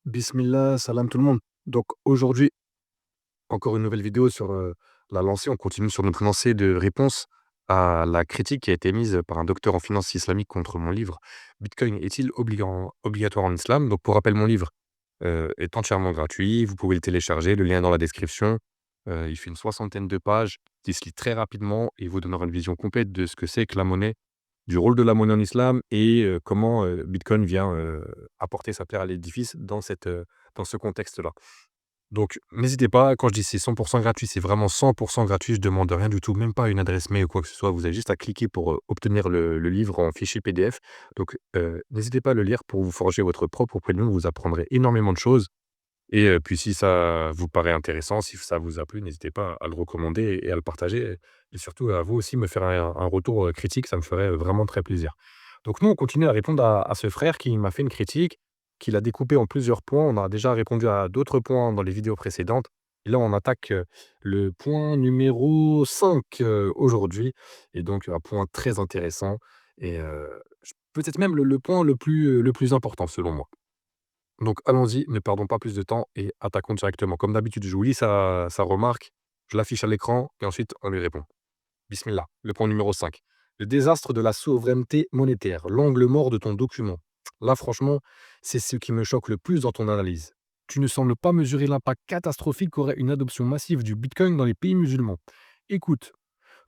Bismillah, salam tout le monde. Donc aujourd'hui, encore une nouvelle vidéo sur la lancée. On continue sur notre lancée de réponse à la critique qui a été mise par un docteur en finance islamique contre mon livre Bitcoin est-il obligatoire en islam? Donc pour rappel, mon livre est entièrement gratuit. Vous pouvez le télécharger, le lien est dans la description. Il fait une soixantaine de pages, qui se lit très rapidement et vous donnera une vision complète de ce que c'est que la monnaie, du rôle de la monnaie en islam et comment Bitcoin vient apporter sa pierre à l'édifice dans ce contexte-là. Donc n'hésitez pas, quand je dis c'est 100 gratuit, c'est vraiment 100 gratuit, je demande rien du tout, même pas une adresse mail ou quoi que ce soit. Vous avez juste à cliquer pour, obtenir le livre en fichier PDF. Donc n'hésitez pas à le lire pour vous forger votre propre opinion, vous apprendrez énormément de choses et puis si ça vous paraît intéressant, si ça vous a plu, n'hésitez pas à le recommander et à le partager et surtout à vous aussi me faire un retour, critique, ça me ferait vraiment très plaisir. Donc nous, on continue à répondre à ce frère qui m'a fait une critique, qu'il a découpé en plusieurs points. On a déjà répondu à d'autres points dans les vidéos précédentes et là, on attaque, le point numéro 5 aujourd'hui et donc un point très intéressant et j peut-être même le point le plus important selon moi. Donc allons-y, ne perdons pas plus de temps et attaquons directement. Comme d'habitude, je vous lis sa remarque, je l'affiche à l'écran et ensuite on lui répond. Bismillah. Le point numéro 5. Le désastre de la souveraineté monétaire, l'angle mort de ton document. Là, franchement, c'est ce qui me choque le plus dans ton analyse. Tu ne sembles pas mesurer l'impact catastrophique qu'aurait une adoption massive du Bitcoin dans les pays musulmans. Écoute,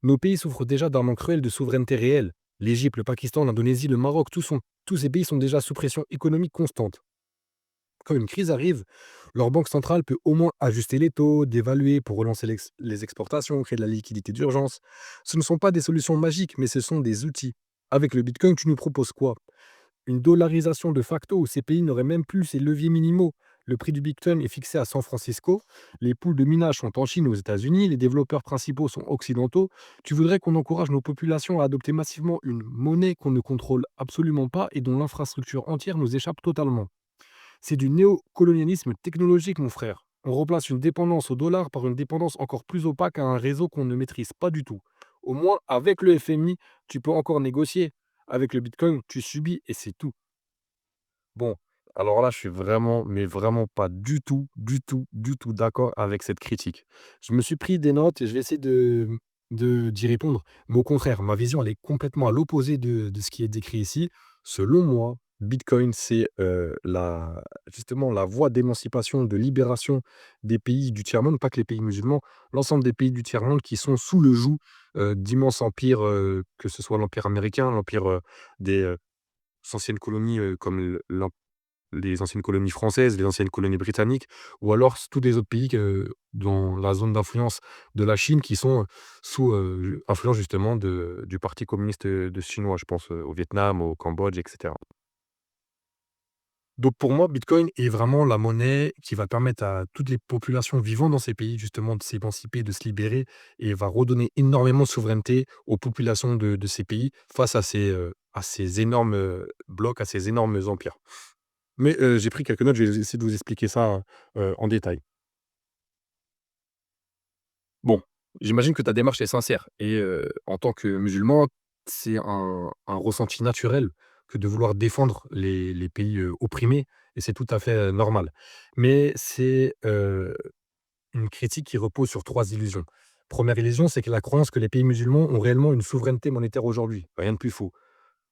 nos pays souffrent déjà d'un manque cruel de souveraineté réelle. L'Égypte, le Pakistan, l'Indonésie, le Maroc, tous ces pays sont déjà sous pression économique constante. Quand une crise arrive, leur banque centrale peut au moins ajuster les taux, dévaluer pour relancer les exportations, créer de la liquidité d'urgence. Ce ne sont pas des solutions magiques, mais ce sont des outils. Avec le Bitcoin, tu nous proposes quoi? Une dollarisation de facto où ces pays n'auraient même plus ces leviers minimaux. Le prix du Bitcoin est fixé à San Francisco, les poules de minage sont en Chine, aux États-Unis, les développeurs principaux sont occidentaux. Tu voudrais qu'on encourage nos populations à adopter massivement une monnaie qu'on ne contrôle absolument pas et dont l'infrastructure entière nous échappe totalement. C'est du néocolonialisme technologique, mon frère. On remplace une dépendance au dollar par une dépendance encore plus opaque à un réseau qu'on ne maîtrise pas du tout. Au moins, avec le FMI, tu peux encore négocier. Avec le Bitcoin, tu subis et c'est tout. Bon, alors là, je suis vraiment, mais vraiment pas du tout, du tout, du tout d'accord avec cette critique. Je me suis pris des notes et je vais essayer d'y répondre. Mais au contraire, ma vision, elle est complètement à l'opposé de ce qui est décrit ici. Selon moi, Bitcoin, c'est justement la voie d'émancipation, de libération des pays du tiers-monde, pas que les pays musulmans, l'ensemble des pays du tiers-monde qui sont sous le joug d'immenses empires, que ce soit l'empire américain, l'empire des anciennes colonies comme les anciennes colonies françaises, les anciennes colonies britanniques, ou alors tous les autres pays dans la zone d'influence de la Chine qui sont sous influence justement du Parti communiste de chinois, je pense au Vietnam, au Cambodge, etc. Donc pour moi, Bitcoin est vraiment la monnaie qui va permettre à toutes les populations vivant dans ces pays justement de s'émanciper, de se libérer et va redonner énormément de souveraineté aux populations de ces pays face à ces énormes blocs, à ces énormes empires. Mais j'ai pris quelques notes, je vais essayer de vous expliquer ça en détail. Bon, j'imagine que ta démarche est sincère et en tant que musulman, c'est un ressenti naturel que de vouloir défendre les pays, opprimés et c'est tout à fait, normal. Mais c'est, une critique qui repose sur 3 illusions. Première illusion, c'est que la croyance que les pays musulmans ont réellement une souveraineté monétaire aujourd'hui. Rien de plus faux.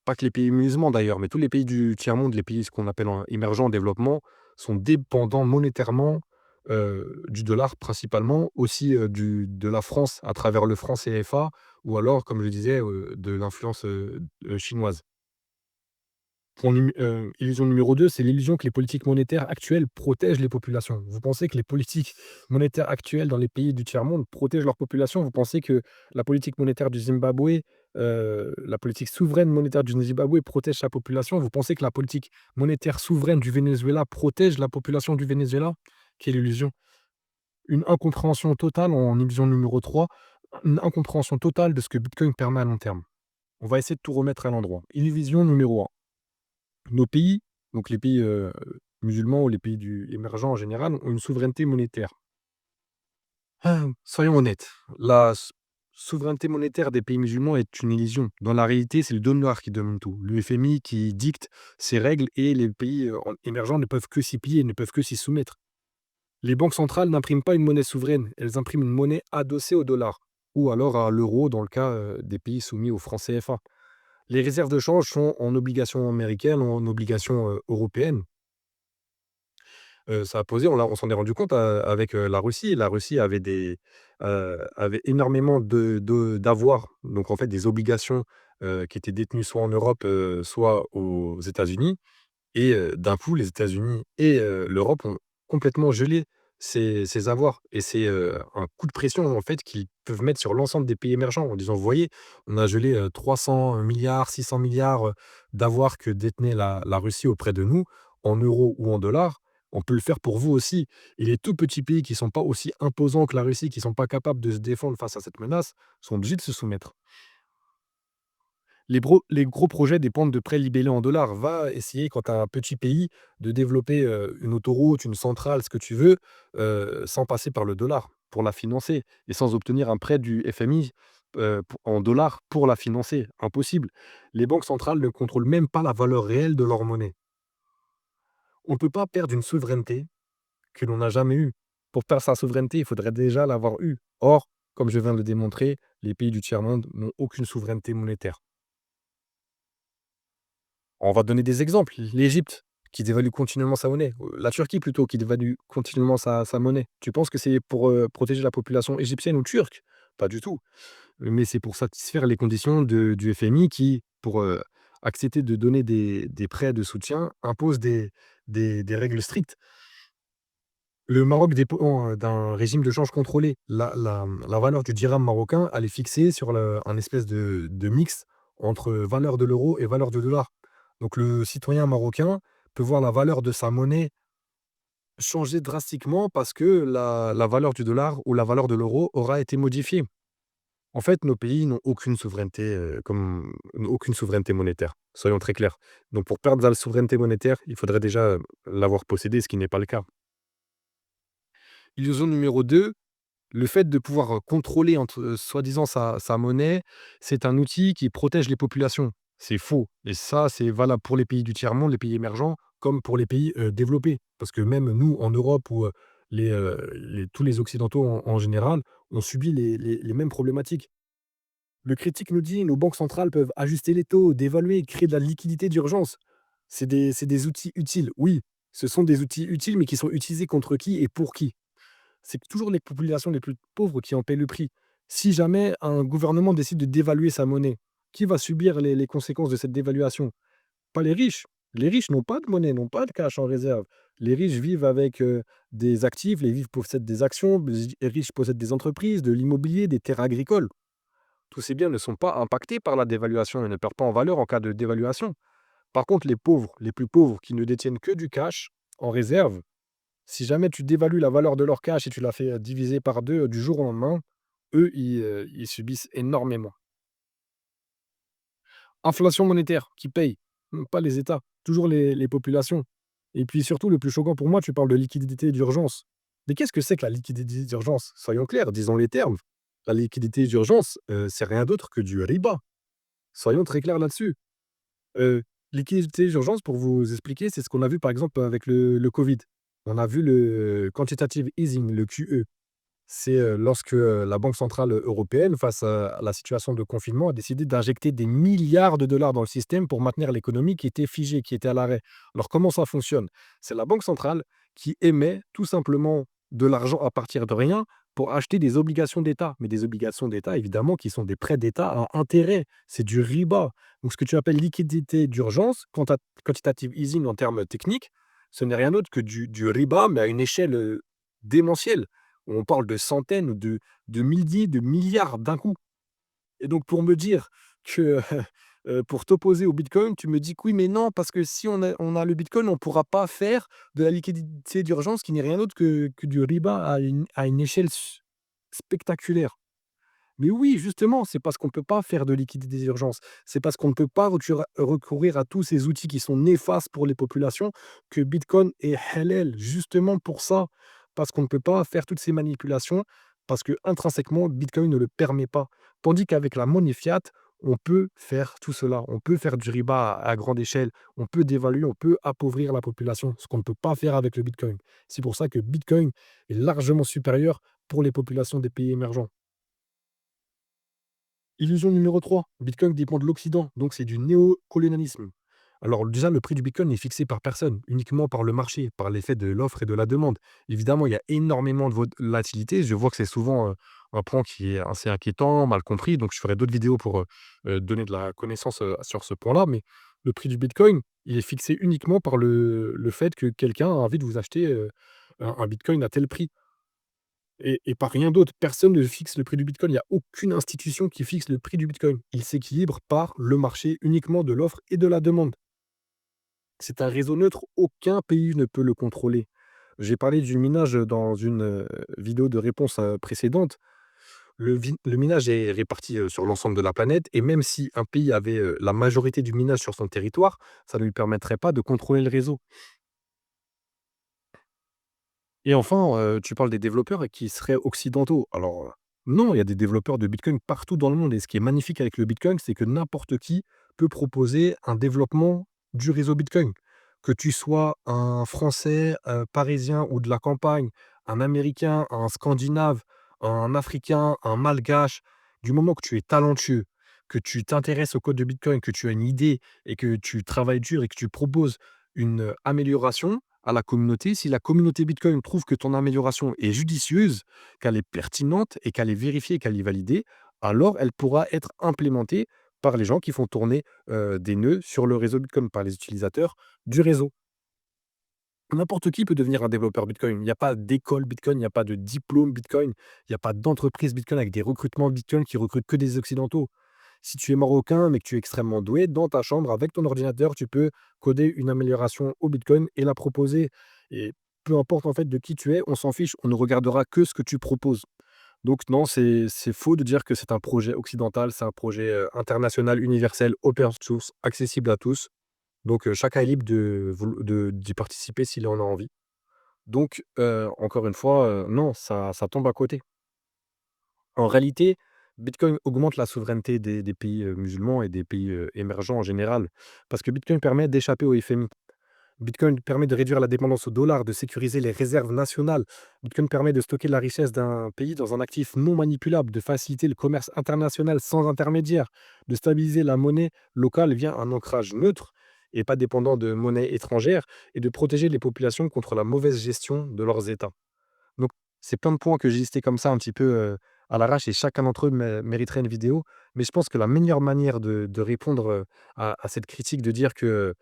Pas que les pays musulmans d'ailleurs, mais tous les pays du tiers-monde, les pays ce qu'on appelle en émergents, en développement, sont dépendants monétairement, du dollar principalement, aussi, de la France à travers le franc CFA ou alors, comme je disais, de l'influence, chinoise. Illusion numéro 2, c'est l'illusion que les politiques monétaires actuelles protègent les populations. Vous pensez que les politiques monétaires actuelles dans les pays du tiers-monde protègent leur population? Vous pensez que la politique monétaire du Zimbabwe, la politique souveraine monétaire du Zimbabwe protège sa population? Vous pensez que la politique monétaire souveraine du Venezuela protège la population du Venezuela? Quelle illusion! Une incompréhension totale en illusion numéro 3, une incompréhension totale de ce que Bitcoin permet à long terme. On va essayer de tout remettre à l'endroit. Illusion numéro 1. Nos pays, donc les pays, musulmans ou les pays du émergents en général, ont une souveraineté monétaire. Soyons honnêtes, la souveraineté monétaire des pays musulmans est une illusion. Dans la réalité, c'est le dollar qui domine tout. Le FMI qui dicte ses règles et les pays émergents ne peuvent que s'y plier, ne peuvent que s'y soumettre. Les banques centrales n'impriment pas une monnaie souveraine, elles impriment une monnaie adossée au dollar ou alors à l'euro dans le cas des pays soumis au franc CFA. Les réserves de change sont en obligations américaines, en obligations européennes. Ça a posé, on s'en est rendu compte avec la Russie. La Russie avait énormément d'avoirs, donc en fait des obligations qui étaient détenues soit en Europe, soit aux États-Unis. Et d'un coup, les États-Unis et l'Europe ont complètement gelé ces avoirs et c'est, un coup de pression, en fait, qu'ils peuvent mettre sur l'ensemble des pays émergents en disant: «Vous voyez, on a gelé, 300 000 600 000 d'avoirs que détenait la Russie auprès de nous, en euros ou en dollars. On peut le faire pour vous aussi» et les tout petits pays qui sont pas aussi imposants que la Russie, qui sont pas capables de se défendre face à cette menace, sont obligés de se soumettre. Les gros projets dépendent de prêts libellés en dollars. Va essayer, quand tu as un petit pays, de développer, une autoroute, une centrale, ce que tu veux, sans passer par le dollar pour la financer et sans obtenir un prêt du FMI, pour en dollars pour la financer. Impossible. Les banques centrales ne contrôlent même pas la valeur réelle de leur monnaie. On ne peut pas perdre une souveraineté que l'on n'a jamais eue. Pour perdre sa souveraineté, il faudrait déjà l'avoir eue. Or, comme je viens de le démontrer, les pays du tiers-monde n'ont aucune souveraineté monétaire. On va donner des exemples. L'Égypte, qui dévalue continuellement sa monnaie. La Turquie plutôt, qui dévalue continuellement sa monnaie. Tu penses que c'est pour, protéger la population égyptienne ou turque? Pas du tout. Mais c'est pour satisfaire les conditions du FMI qui, pour, accepter de donner des prêts de soutien, impose des règles strictes. Le Maroc dépend, d'un régime de change contrôlé. La valeur du dirham marocain, elle est fixée sur un espèce de mix entre valeur de l'euro et valeur du dollar. Donc le citoyen marocain peut voir la valeur de sa monnaie changer drastiquement parce que la valeur du dollar ou la valeur de l'euro aura été modifiée. En fait, nos pays n'ont aucune souveraineté, n'ont aucune souveraineté monétaire, soyons très clairs. Donc pour perdre la souveraineté monétaire, il faudrait déjà, l'avoir possédée, ce qui n'est pas le cas. Illusion numéro 2. Le fait de pouvoir, contrôler entre soi-disant sa monnaie, c'est un outil qui protège les populations. C'est faux et ça, c'est valable pour les pays du tiers-monde, les pays émergents, comme pour les pays, développés. Parce que même nous, en Europe ou, tous les occidentaux en général, on subit les mêmes problématiques. Le critique nous dit: «Nos banques centrales peuvent ajuster les taux, dévaluer, créer de la liquidité d'urgence». C'est des outils utiles. Oui, ce sont des outils utiles, mais qui sont utilisés contre qui et pour qui? C'est toujours les populations les plus pauvres qui en paient le prix. Si jamais un gouvernement décide de dévaluer sa monnaie, qui va subir les conséquences de cette dévaluation? Pas les riches. Les riches n'ont pas de monnaie, n'ont pas de cash en réserve. Les riches vivent avec des actifs, les riches possèdent des actions, les riches possèdent des entreprises, de l'immobilier, des terres agricoles. Tous ces biens ne sont pas impactés par la dévaluation et ne perdent pas en valeur en cas de dévaluation. Par contre, les pauvres, les plus pauvres, qui ne détiennent que du cash en réserve, si jamais tu dévalues la valeur de leur cash et tu la fais, diviser par 2 du jour au lendemain, eux, ils subissent énormément. Inflation monétaire, qui paye? Pas les États, toujours les populations. Et puis surtout, le plus choquant pour moi, tu parles de liquidité d'urgence. Mais qu'est-ce que c'est que la liquidité d'urgence? Soyons clairs, disons les termes. La liquidité d'urgence, c'est rien d'autre que du riba. Soyons très clairs là-dessus. Heu, Liquidité d'urgence, pour vous expliquer, c'est ce qu'on a vu par exemple avec le covid. On a vu le quantitative easing, le QE. C'est, lorsque, la Banque centrale européenne, face à la situation de confinement, a décidé d'injecter des milliards de dollars dans le système pour maintenir l'économie qui était figée, qui était à l'arrêt. Alors comment ça fonctionne? C'est la banque centrale qui émet tout simplement de l'argent à partir de rien pour acheter des obligations d'État. Mais des obligations d'État, évidemment, qui sont des prêts d'État à intérêt. C'est du riba. Donc ce que tu appelles liquidité d'urgence, quantitative easing en termes techniques, ce n'est rien d'autre que du riba, mais à une échelle, démentielle. On parle de centaines ou de milliers de milliards d'un coup et donc pour me dire que, pour t'opposer au bitcoin, tu me dis que: «Oui, mais non, parce que si on a le bitcoin, on ne pourra pas faire de la liquidité d'urgence qui n'est rien d'autre que du riba à une échelle spectaculaire». Mais oui, justement, c'est parce qu'on ne peut pas faire de liquidité d'urgence. C'est parce qu'on ne peut pas recourir à tous ces outils qui sont néfastes pour les populations que Bitcoin est halal, justement pour ça. Parce qu'on ne peut pas faire toutes ces manipulations. parce que intrinsèquement, Bitcoin ne le permet pas. Tandis qu'avec la monnaie fiat, on peut faire tout cela. On peut faire du riba à grande échelle, on peut dévaluer, on peut appauvrir la population, ce qu'on ne peut pas faire avec le Bitcoin. C'est pour ça que Bitcoin est largement supérieur pour les populations des pays émergents. Illusion numéro 3, Bitcoin dépend de l'Occident, donc c'est du néocolonialisme. Alors déjà, le prix du Bitcoin est fixé par personne, uniquement par le marché, par l'effet de l'offre et de la demande. Évidemment, il y a énormément de volatilité. Je vois que c'est souvent un point qui est assez inquiétant, mal compris. Donc, je ferai d'autres vidéos pour donner de la connaissance sur ce point-là. Mais le prix du Bitcoin, il est fixé uniquement par le fait que quelqu'un a envie de vous acheter un Bitcoin à tel prix. Et par rien d'autre. Personne ne fixe le prix du bitcoin. Il y a aucune institution qui fixe le prix du bitcoin. Il s'équilibre par le marché uniquement de l'offre et de la demande. C'est un réseau neutre, aucun pays ne peut le contrôler. J'ai parlé du minage dans une vidéo de réponse précédente. Le minage est réparti sur l'ensemble de la planète et même si un pays avait la majorité du minage sur son territoire, ça ne lui permettrait pas de contrôler le réseau. Et enfin, tu parles des développeurs qui seraient occidentaux. Alors, non, il y a des développeurs de Bitcoin partout dans le monde et ce qui est magnifique avec le Bitcoin, c'est que n'importe qui peut proposer un développement du réseau Bitcoin. Que tu sois un Français, parisien ou de la campagne, un Américain, un Scandinave, un Africain, un Malgache, du moment que tu es talentueux, que tu t'intéresses au code de Bitcoin, que tu as une idée et que tu travailles dur et que tu proposes une amélioration à la communauté. Si la communauté Bitcoin trouve que ton amélioration est judicieuse, qu'elle est pertinente et qu'elle est vérifiée, qu'elle est validée, alors elle pourra être implémentée par les gens qui font tourner des nœuds sur le réseau Bitcoin, par les utilisateurs du réseau. N'importe qui peut devenir un développeur Bitcoin. Il n'y a pas d'école Bitcoin, il n'y a pas de diplôme Bitcoin, il n'y a pas d'entreprise Bitcoin avec des recrutements Bitcoin qui recrutent que des Occidentaux. Si tu es marocain, mais que tu es extrêmement doué, dans ta chambre, avec ton ordinateur, tu peux coder une amélioration au Bitcoin et la proposer. Et peu importe en fait de qui tu es, on s'en fiche, on ne regardera que ce que tu proposes. Donc non, c'est faux de dire que c'est un projet occidental, c'est un projet international, universel, open source, accessible à tous. Donc chacun est libre d'y participer s'il en a envie. Donc encore une fois, non, ça tombe à côté. En réalité, Bitcoin augmente la souveraineté des pays, musulmans et des pays, émergents en général. Parce que Bitcoin permet d'échapper au FMI. Bitcoin permet de réduire la dépendance au dollar, de sécuriser les réserves nationales. Bitcoin permet de stocker la richesse d'un pays dans un actif non manipulable, de faciliter le commerce international sans intermédiaire, de stabiliser la monnaie locale via un ancrage neutre et pas dépendant de monnaie étrangère, et de protéger les populations contre la mauvaise gestion de leurs États. Donc, c'est plein de points que j'ai listés comme ça un petit peu, à l'arrache et chacun d'entre eux mériterait une vidéo. Mais je pense que la meilleure manière de répondre, à cette critique de dire que,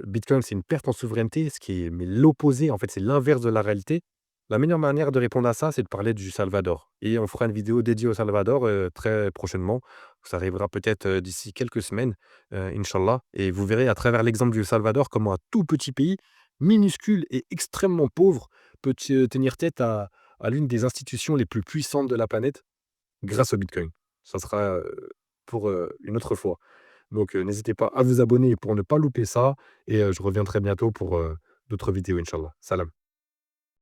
Bitcoin, c'est une perte en souveraineté, ce qui est mais l'opposé, en fait, c'est l'inverse de la réalité. La meilleure manière de répondre à ça, c'est de parler du Salvador et on fera une vidéo dédiée au Salvador, très prochainement. Ça arrivera peut-être, d'ici quelques semaines, inch'Allah, et vous verrez à travers l'exemple du Salvador comment un tout petit pays, minuscule et extrêmement pauvre, peut tenir tête à l'une des institutions les plus puissantes de la planète grâce au Bitcoin. Ça sera, pour, une autre fois. Donc, n'hésitez pas à vous abonner pour ne pas louper ça et je reviens très bientôt pour, d'autres vidéos inch'Allah. Salam.